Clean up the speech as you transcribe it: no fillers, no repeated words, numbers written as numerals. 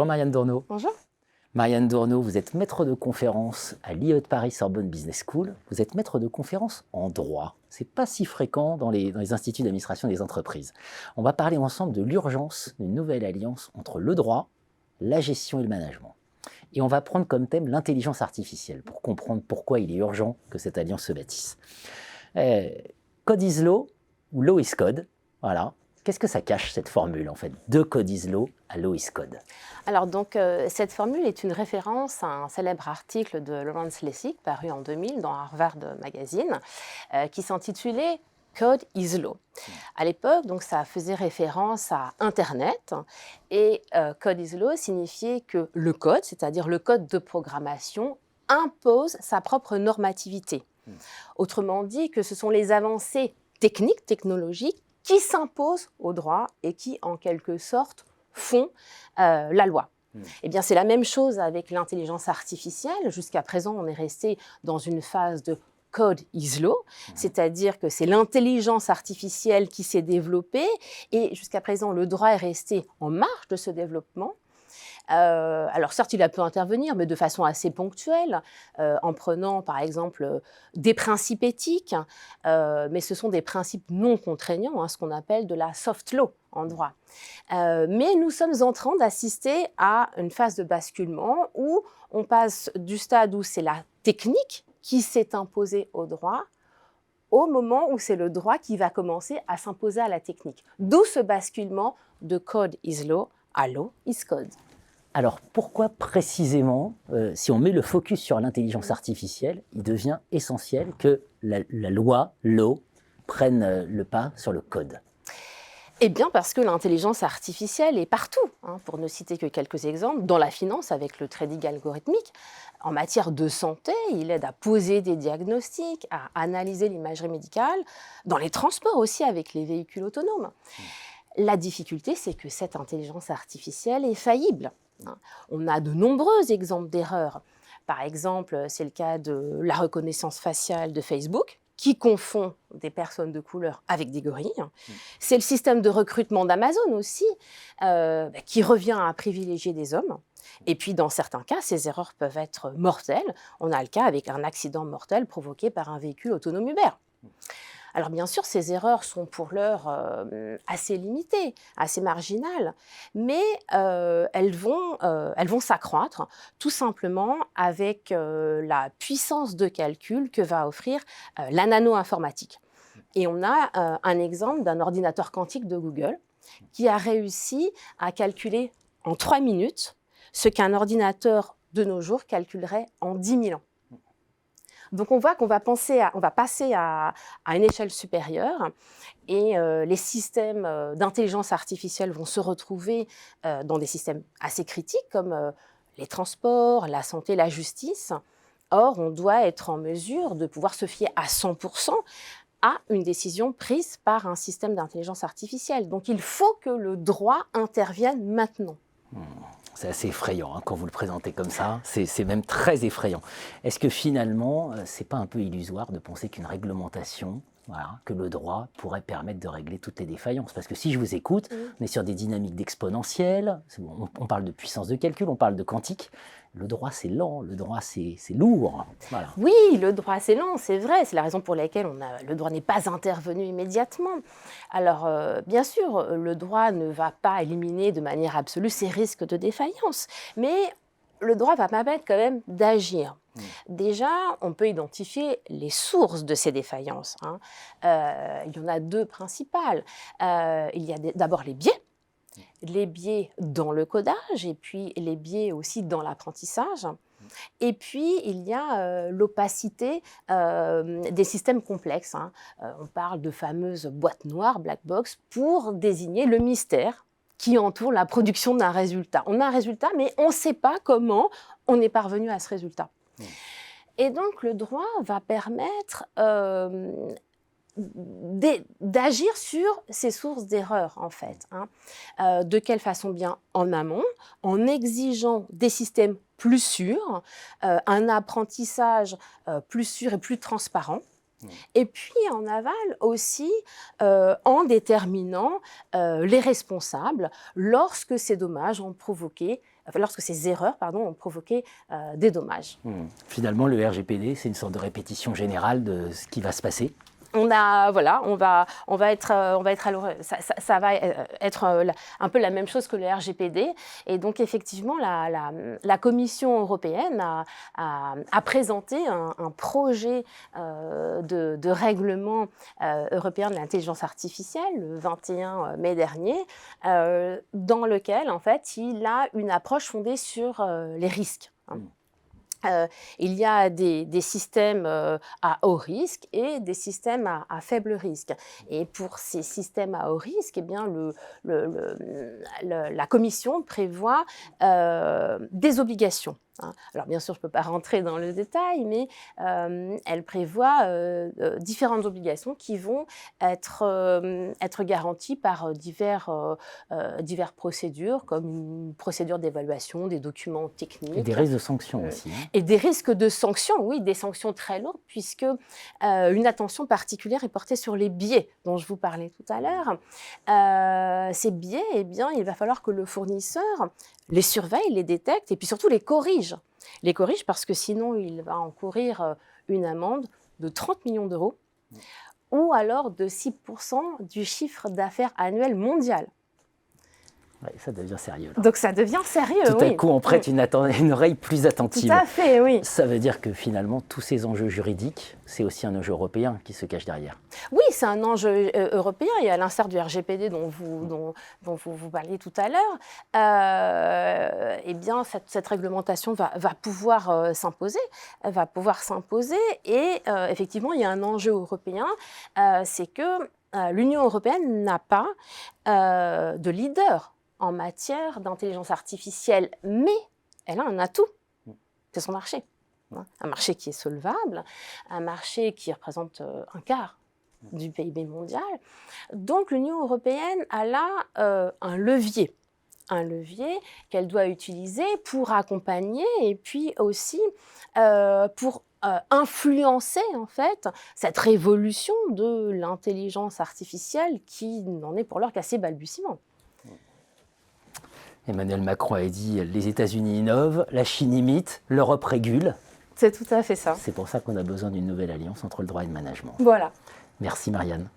Marianne Dourneau. Bonjour. Marianne Dourneau, vous êtes maître de conférence à l'IE de Paris Sorbonne Business School. Vous êtes maître de conférence en droit. Ce n'est pas si fréquent dans les instituts d'administration des entreprises. On va parler ensemble de l'urgence d'une nouvelle alliance entre le droit, la gestion et le management. Et on va prendre comme thème l'intelligence artificielle pour comprendre pourquoi il est urgent que cette alliance se bâtisse. Code is law ou law is code, voilà. Qu'est-ce que ça cache, cette formule, en fait, de code is law à law is code? Alors, donc, cette formule est une référence à un célèbre article de Lawrence Lessig, paru en 2000 dans Harvard Magazine, qui s'intitulait Code is law. À l'époque, donc, ça faisait référence à Internet, et Code is law signifiait que le code, c'est-à-dire le code de programmation, impose sa propre normativité. Autrement dit, que ce sont les avancées techniques, technologiques, qui s'imposent au droit et qui, en quelque sorte, font la loi. Eh bien, c'est la même chose avec l'intelligence artificielle. Jusqu'à présent, on est resté dans une phase de code is law, c'est-à-dire que c'est l'intelligence artificielle qui s'est développée et jusqu'à présent, le droit est resté en marge de ce développement. Alors certes, il a pu intervenir, mais de façon assez ponctuelle, en prenant par exemple des principes éthiques, mais ce sont des principes non contraignants, ce qu'on appelle de la soft law en droit. Mais nous sommes en train d'assister à une phase de basculement où on passe du stade où c'est la technique qui s'est imposée au droit, au moment où c'est le droit qui va commencer à s'imposer à la technique. D'où ce basculement de code is law à law is code. Alors, pourquoi précisément, si on met le focus sur l'intelligence artificielle, il devient essentiel que la loi, law, prenne le pas sur le code? Eh bien, parce que l'intelligence artificielle est partout. Pour ne citer que quelques exemples, dans la finance, avec le trading algorithmique, en matière de santé, il aide à poser des diagnostics, à analyser l'imagerie médicale, dans les transports aussi, avec les véhicules autonomes. La difficulté, c'est que cette intelligence artificielle est faillible. On a de nombreux exemples d'erreurs. Par exemple, c'est le cas de la reconnaissance faciale de Facebook, qui confond des personnes de couleur avec des gorilles. C'est le système de recrutement d'Amazon aussi, qui revient à privilégier des hommes. Et puis, dans certains cas, ces erreurs peuvent être mortelles. On a le cas avec un accident mortel provoqué par un véhicule autonome Uber. Alors bien sûr, ces erreurs sont pour l'heure assez limitées, assez marginales, mais elles vont s'accroître tout simplement avec la puissance de calcul que va offrir la nano-informatique. Et on a un exemple d'un ordinateur quantique de Google qui a réussi à calculer en 3 minutes ce qu'un ordinateur de nos jours calculerait en 10 000 ans. Donc on voit qu'on va passer à une échelle supérieure et les systèmes d'intelligence artificielle vont se retrouver dans des systèmes assez critiques comme les transports, la santé, la justice. Or, on doit être en mesure de pouvoir se fier à 100% à une décision prise par un système d'intelligence artificielle. Donc il faut que le droit intervienne maintenant. C'est assez effrayant quand vous le présentez comme ça, c'est même très effrayant. Est-ce que finalement, c'est pas un peu illusoire de penser qu'une réglementation, que le droit pourrait permettre de régler toutes les défaillances? Parce que si je vous écoute, on est sur des dynamiques d'exponentielle, on parle de puissance de calcul, on parle de quantique. Le droit, c'est lent, le droit, c'est lourd. Voilà. Oui, le droit, c'est lent, c'est vrai. C'est la raison pour laquelle le droit n'est pas intervenu immédiatement. Alors, bien sûr, le droit ne va pas éliminer de manière absolue ces risques de défaillance, mais le droit va permettre quand même d'agir. Déjà, on peut identifier les sources de ces défaillances. Il y en a 2 principales. Il y a d'abord les biais. Les biais dans le codage et puis les biais aussi dans l'apprentissage. Et puis, il y a l'opacité des systèmes complexes. On parle de fameuses boîtes noires, black box, pour désigner le mystère qui entoure la production d'un résultat. On a un résultat, mais on ne sait pas comment on est parvenu à ce résultat. Et donc, le droit va permettre d'agir sur ces sources d'erreurs, en fait. De quelle façon? Bien en amont, en exigeant des systèmes plus sûrs, un apprentissage plus sûr et plus transparent. Et puis en aval aussi, en déterminant les responsables lorsque ces dommages ont provoqué lorsque ces erreurs ont provoqué des dommages. Finalement, le RGPD, c'est une sorte de répétition générale de ce qui va se passer. On va être ça va être un peu la même chose que le RGPD. Et donc, effectivement, la Commission européenne a présenté un projet de règlement européen de l'intelligence artificielle le 21 mai dernier, dans lequel, en fait, il a une approche fondée sur les risques. Il y a des systèmes à haut risque et des systèmes à faible risque. Et pour ces systèmes à haut risque, eh bien, la Commission prévoit des obligations. Alors bien sûr, je ne peux pas rentrer dans le détail, mais elle prévoit différentes obligations qui vont être garanties par diverses procédures, comme une procédure d'évaluation des documents techniques. Et des risques de sanctions aussi. Et des risques de sanctions, oui, des sanctions très lourdes, puisque une attention particulière est portée sur les biais dont je vous parlais tout à l'heure. Ces biais, eh bien, il va falloir que le fournisseur les surveille, les détecte et puis surtout les corrige. Les corrige parce que sinon, il va encourir une amende de 30 millions d'euros ou alors de 6% du chiffre d'affaires annuel mondial. Ouais, ça devient sérieux. Là. Donc ça devient sérieux, Tout à coup, on prête une oreille plus attentive. Tout à fait, oui. Ça veut dire que finalement, tous ces enjeux juridiques, c'est aussi un enjeu européen qui se cache derrière. Oui, c'est un enjeu européen et à l'instar du RGPD dont vous parliez tout à l'heure, eh bien, cette réglementation va pouvoir s'imposer. Et effectivement, il y a un enjeu européen, c'est que l'Union européenne n'a pas de leader en matière d'intelligence artificielle, mais elle a un atout, c'est son marché. Un marché qui est solvable, un marché qui représente un quart du PIB mondial. Donc l'Union européenne a là un levier qu'elle doit utiliser pour accompagner et puis aussi pour influencer en fait cette révolution de l'intelligence artificielle qui n'en est pour l'heure qu'à ses balbutiements. Emmanuel Macron a dit les États-Unis innovent, la Chine imite, l'Europe régule. C'est tout à fait ça. C'est pour ça qu'on a besoin d'une nouvelle alliance entre le droit et le management. Voilà. Merci Marianne.